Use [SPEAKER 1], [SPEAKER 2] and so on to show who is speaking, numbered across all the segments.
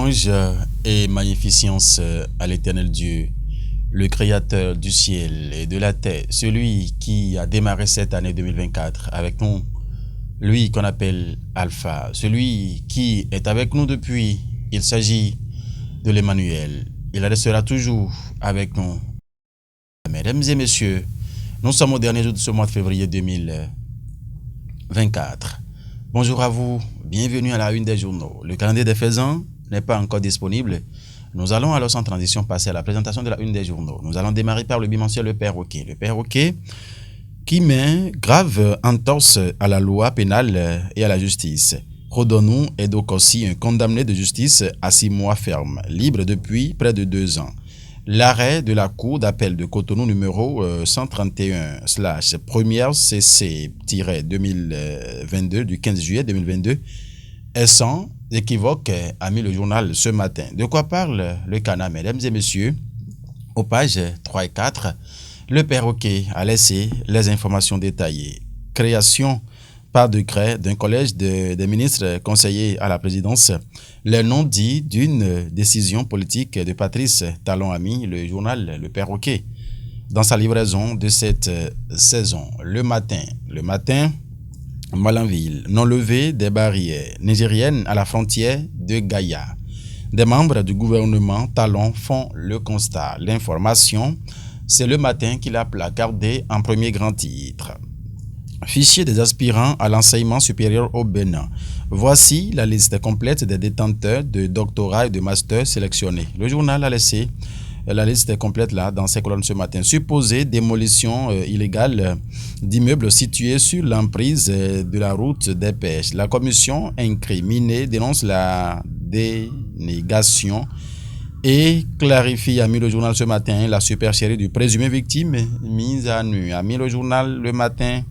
[SPEAKER 1] Louange et magnificence à l'Éternel Dieu, le Créateur du ciel et de la terre, celui qui a démarré cette année 2024 avec nous, lui qu'on appelle Alpha, celui qui est avec nous depuis. Il s'agit de l'Emmanuel. Il restera toujours avec nous. Mesdames et messieurs, nous sommes au dernier jour de ce mois de février 2024. Bonjour à vous, bienvenue à la une des journaux. Le calendrier des faisans n'est pas encore disponible. Nous allons alors sans transition passer à la présentation de la une des journaux. Nous allons démarrer par le bimensuel Le Perroquet. Le Perroquet qui met grave entorse à la loi pénale et à la justice. Rodonu est donc aussi un condamné de justice à 6 mois ferme, libre depuis près de 2 ans. L'arrêt de la Cour d'appel de Cotonou numéro 131/1er CC-2022 du 15 juillet 2022 est sans équivoque, a mis le journal ce matin. De quoi parle le Cana, mesdames et messieurs? Aux pages 3 et 4, le Perroquet a laissé les informations détaillées. Création par décret d'un collège des ministres conseillers à la présidence, le nom dit d'une décision politique de Patrice Talon a mis le journal Le Perroquet dans sa livraison de cette saison. Le matin, Malanville, non-levée des barrières nigériennes à la frontière de Gaïa. Des membres du gouvernement Talon font le constat. L'information, c'est le matin qu'il a placardé en premier grand titre. Fichier des aspirants à l'enseignement supérieur au Bénin. Voici la liste complète des détenteurs de doctorat et de master sélectionnés. Le journal a laissé la liste complète là dans ses colonnes ce matin. Supposée démolition illégale d'immeubles situés sur l'emprise de la route des pêches. La commission incriminée dénonce la dénégation et clarifie, a mis le journal ce matin, la supercherie du présumé victime mise à nu. A mis le journal le matin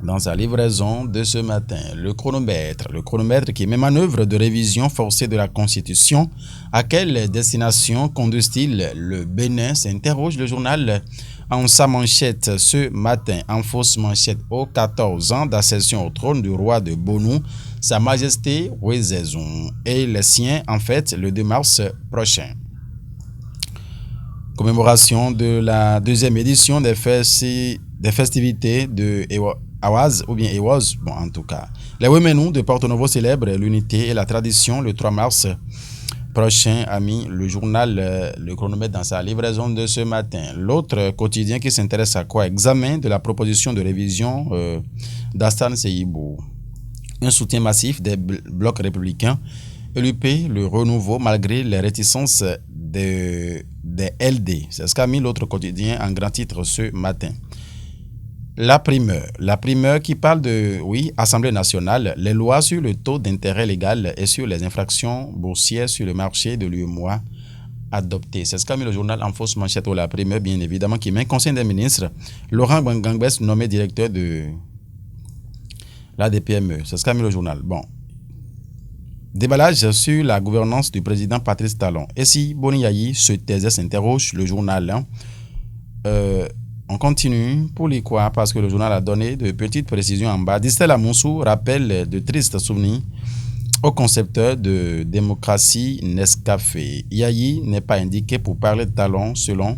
[SPEAKER 1] dans sa livraison de ce matin. Le chronomètre qui met en œuvre de révision forcée de la Constitution. À quelle destination conduit-il le Bénin, s'interroge le journal en sa manchette ce matin, en fausse manchette. Aux 14 ans d'accession au trône du roi de Bonou, Sa Majesté Wezezon et les siens en fête le 2 mars prochain. Commémoration de la 2e édition des festivités de Awaz, ou bien Ewaz, bon en tout cas. Les Wemenou de Porto Novo célèbrent l'unité et la tradition le 3 mars prochain, a mis le journal Le Chronomètre dans sa livraison de ce matin. L'autre quotidien qui s'intéresse à quoi? Examen de la proposition de révision d'Astan Seyibou. Un soutien massif des blocs républicains. LUP, le renouveau malgré les réticences des LD. C'est ce qu'a mis l'autre quotidien en grand titre ce matin. La primeur qui parle de, Assemblée nationale, les lois sur le taux d'intérêt légal et sur les infractions boursières sur le marché de l'UEMOA adoptées. C'est ce qu'a mis le journal en fausse manchette. La primeur, bien évidemment, qui met Conseil des ministres, Laurent Gbagbo nommé directeur de la DPME. C'est ce qu'a mis le journal. Bon. Déballage sur la gouvernance du président Patrice Talon. Et si Boni Yayi se taisait, s'interroge le journal. On continue pour les quoi, parce que le journal a donné de petites précisions en bas. Distel Amoussou rappelle de tristes souvenirs au concepteur de démocratie Nescafé. Yayi n'est pas indiqué pour parler de Talon selon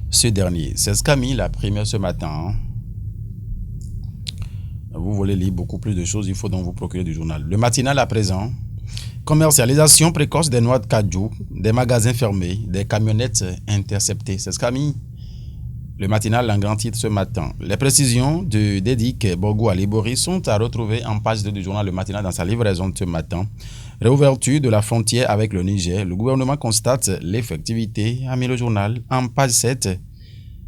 [SPEAKER 1] ce dernier. C'est ce qu'a mis la première ce matin. Vous voulez lire beaucoup plus de choses, il faut donc vous procurer du journal. Le matinal à présent. Commercialisation précoce des noix de cajou, des magasins fermés, des camionnettes interceptées. C'est ce qu'a mis le matinal en grand titre ce matin. Les précisions de Dédic Borgou Alibori sont à retrouver en page 2 du journal Le Matinal dans sa livraison de ce matin. Réouverture de la frontière avec le Niger. Le gouvernement constate l'effectivité, a mis le journal en page 7.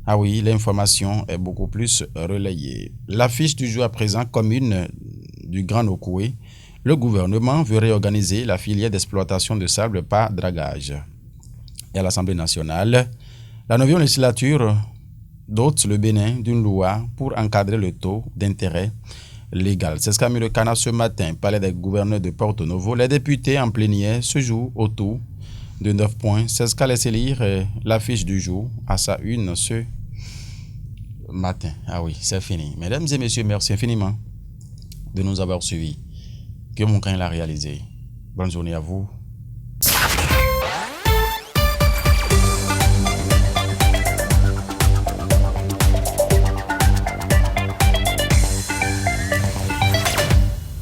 [SPEAKER 1] Ah oui, l'information est beaucoup plus relayée. L'affiche du jour à présent, commune du Grand Okoué. Le gouvernement veut réorganiser la filière d'exploitation de sable par dragage. Et à l'Assemblée nationale, la 9e législature dote le Bénin d'une loi pour encadrer le taux d'intérêt légal. C'est ce qu'a mis le Cana ce matin. Palais des gouverneurs de Porto Novo. Les députés en plénière se jouent autour de 9 points. C'est ce qu'a laissé lire l'affiche du jour à sa une ce matin. Ah oui, c'est fini. Mesdames et messieurs, merci infiniment de nous avoir suivis. Que mon camp l'a réalisé. Bonne journée à vous.